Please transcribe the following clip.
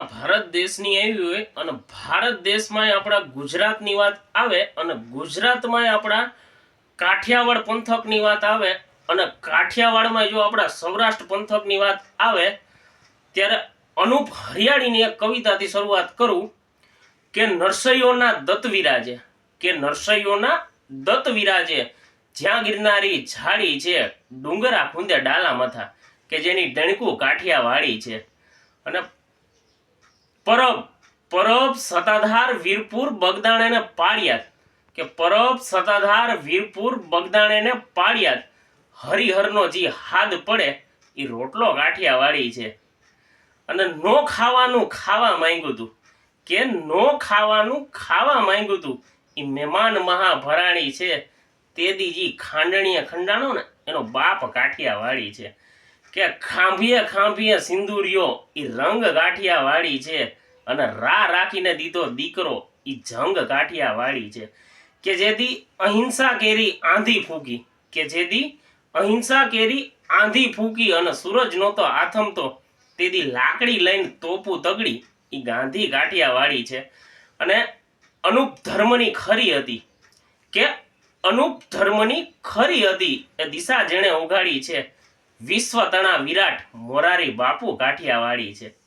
ભારત દેશની આવી હોય અને ભારત દેશમાં આપણા ગુજરાતની વાત આવે અને ગુજરાતમાં આપણા કાઠિયાવાડ પંથકની વાત આવે અને કાઠિયાવાડમાં જો આપણા સૌરાષ્ટ્ર પંથકની વાત આવે ત્યારે અનુપ હરિયાળીની એક કવિતાથી શરૂઆત કરું કે નરસૈયોના દત્ત વિરાજે જ્યાં ગિરનારી ઝાડી છે ડુંગરા ખૂંદે ડાલા મથા કે જેની ડણકું કાઠિયાવાડી છે અને પરબ સતાધાર વીરપુર બગદાણે પાળિયાદ કે પરબ સતાધાર વીરપુર બગદાણે પાળિયાદ હરિહરનો જી હાદ પડે એ રોટલો કાઠિયાવાડી છે અને નો ખાવાનું ખાવા માંગ્યું તું કે નો ખાવાનું ખાવા માંગ્યું તું એ મહેમાન મહાભરાણી છે તેદી જી ખાંડણીએ ખંડાણો ને એનો બાપ કાઠિયાવાડી છે કે ખાંભીએ ખાંભીએ સિંદુરિયો એ રંગ કાઠિયાવાડી છે અને રા રાખીને દીધો દીકરો એ જંગ કાઠિયાવાડી છે કે જેથી અહિંસા કેરી આંધી ફૂકી આંધી ફૂકી અને સૂરજ નહોતો આથમતો તેદી લાકડી લઈને તોપું તગડી એ ગાંધી કાઠિયાવાડી છે અને અનુપ ધર્મની ખરી હતી કે અનુપ ધર્મની ખરી હતી એ દિશા જેણે ઉગાડી છે વિશ્વ તણા વિરાટ મોરારી બાપુ કાઠિયાવાડી છે।